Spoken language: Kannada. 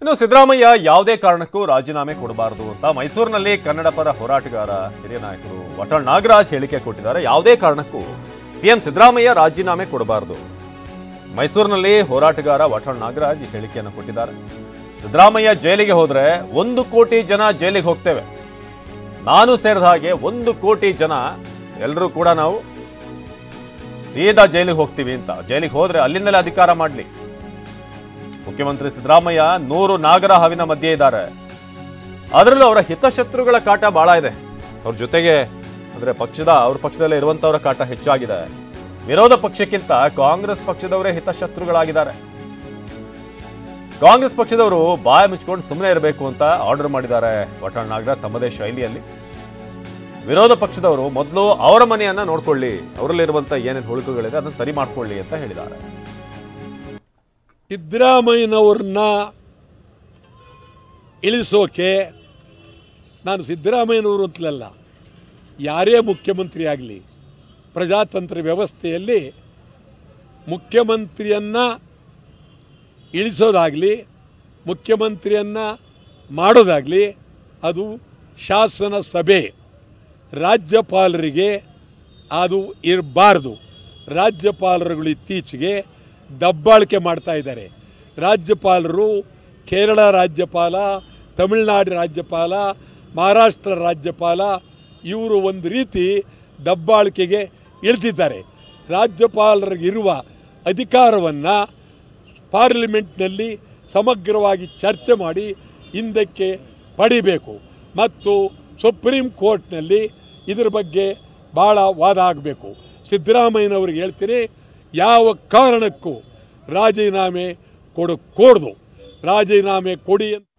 ಇನ್ನು ಸಿದ್ದರಾಮಯ್ಯ ಯಾವುದೇ ಕಾರಣಕ್ಕೂ ರಾಜೀನಾಮೆ ಕೊಡಬಾರದು ಅಂತ ಮೈಸೂರಿನಲ್ಲಿ ಕನ್ನಡ ಪರ ಹೋರಾಟಗಾರ ಹಿರಿಯ ನಾಯಕರು ವಟಾಳ್ ನಾಗರಾಜ್ ಹೇಳಿಕೆ ಕೊಟ್ಟಿದ್ದಾರೆ. ಯಾವುದೇ ಕಾರಣಕ್ಕೂ ಸಿಎಂ ಸಿದ್ದರಾಮಯ್ಯ ರಾಜೀನಾಮೆ ಕೊಡಬಾರದು. ಮೈಸೂರಿನಲ್ಲಿ ಹೋರಾಟಗಾರ ವಟಾಳ್ ನಾಗರಾಜ್ ಈ ಹೇಳಿಕೆಯನ್ನು ಕೊಟ್ಟಿದ್ದಾರೆ. ಸಿದ್ದರಾಮಯ್ಯ ಜೈಲಿಗೆ ಹೋದ್ರೆ 1 ಕೋಟಿ ಜನ ಜೈಲಿಗೆ ಹೋಗ್ತೇವೆ. ನಾನು ಸೇರಿದ ಹಾಗೆ 1 ಕೋಟಿ ಜನ ಎಲ್ಲರೂ ಕೂಡ ನಾವು ಸೀದಾ ಜೈಲಿಗೆ ಹೋಗ್ತೀವಿ ಅಂತ. ಜೈಲಿಗೆ ಹೋದ್ರೆ ಅಲ್ಲಿಂದಲೇ ಅಧಿಕಾರ ಮಾಡಲಿ. ಮುಖ್ಯಮಂತ್ರಿ ಸಿದ್ದರಾಮಯ್ಯ 100 ನಾಗರ ಹಾವಿನ ಮಧ್ಯೆ ಇದ್ದಾರೆ. ಅದರಲ್ಲೂ ಅವರ ಹಿತಶತ್ರುಗಳ ಕಾಟ ಬಹಳ ಇದೆ. ಅವ್ರ ಜೊತೆಗೆ ಅಂದ್ರೆ ಅವ್ರ ಪಕ್ಷದಲ್ಲೇ ಇರುವಂತವರ ಕಾಟ ಹೆಚ್ಚಾಗಿದೆ. ವಿರೋಧ ಪಕ್ಷಕ್ಕಿಂತ ಕಾಂಗ್ರೆಸ್ ಪಕ್ಷದವರೇ ಹಿತಶತ್ರುಗಳಾಗಿದ್ದಾರೆ. ಕಾಂಗ್ರೆಸ್ ಪಕ್ಷದವರು ಬಾಯ ಮುಚ್ಕೊಂಡು ಸುಮ್ಮನೆ ಇರಬೇಕು ಅಂತ ಆರ್ಡರ್ ಮಾಡಿದ್ದಾರೆ ವಟಾಳ್ ನಾಗರಾಜ್ ತಮ್ಮದೇ ಶೈಲಿಯಲ್ಲಿ. ವಿರೋಧ ಪಕ್ಷದವರು ಮೊದಲು ಅವರ ಮನೆಯನ್ನ ನೋಡ್ಕೊಳ್ಳಿ, ಅವರಲ್ಲಿರುವಂತ ಏನೇನು ಹುಳುಕುಗಳಿದೆ ಅದನ್ನು ಸರಿ ಮಾಡ್ಕೊಳ್ಳಿ ಅಂತ ಹೇಳಿದ್ದಾರೆ. ಸಿದ್ದರಾಮಯ್ಯನವ್ರನ್ನ ಇಳಿಸೋಕೆ ನಾನು ಸಿದ್ದರಾಮಯ್ಯನವರು ಅಂತಲಲ್ಲ, ಯಾರೇ ಮುಖ್ಯಮಂತ್ರಿ ಆಗಲಿ ಪ್ರಜಾತಂತ್ರ ವ್ಯವಸ್ಥೆಯಲ್ಲಿ ಮುಖ್ಯಮಂತ್ರಿಯನ್ನು ಇಳಿಸೋದಾಗಲಿ ಮುಖ್ಯಮಂತ್ರಿಯನ್ನು ಮಾಡೋದಾಗಲಿ ಅದು ಶಾಸನ ಸಭೆ, ರಾಜ್ಯಪಾಲರಿಗೆ ಅದು ಇರಬಾರ್ದು. ರಾಜ್ಯಪಾಲರುಗಳು ಇತ್ತೀಚೆಗೆ ದಬ್ಬಾಳಿಕೆ ಮಾಡ್ತಾ ಇದ್ದಾರೆ. ರಾಜ್ಯಪಾಲರು ಕೇರಳ ರಾಜ್ಯಪಾಲ, ತಮಿಳುನಾಡು ರಾಜ್ಯಪಾಲ, ಮಹಾರಾಷ್ಟ್ರ ರಾಜ್ಯಪಾಲ ಇವರು ಒಂದು ರೀತಿ ದಬ್ಬಾಳಿಕೆಗೆ ಇಳಿದಿದ್ದಾರೆ. ರಾಜ್ಯಪಾಲರಿಗಿರುವ ಅಧಿಕಾರವನ್ನು ಪಾರ್ಲಿಮೆಂಟ್ನಲ್ಲಿ ಸಮಗ್ರವಾಗಿ ಚರ್ಚೆ ಮಾಡಿ ಹಿಂದಕ್ಕೆ ಪಡಿಬೇಕು ಮತ್ತು ಸುಪ್ರೀಂ ಕೋರ್ಟ್ನಲ್ಲಿ ಇದರ ಬಗ್ಗೆ ಭಾಳ ವಾದ ಆಗಬೇಕು. ಸಿದ್ದರಾಮಯ್ಯನವ್ರಿಗೆ ಹೇಳ್ತೀನಿ, ಯಾವ ಕಾರಣಕ್ಕೂ ರಾಜೀನಾಮೆ ಕೊಡಕೂಡದು. ರಾಜೀನಾಮೆ ಕೊಡಿ ಅಂತ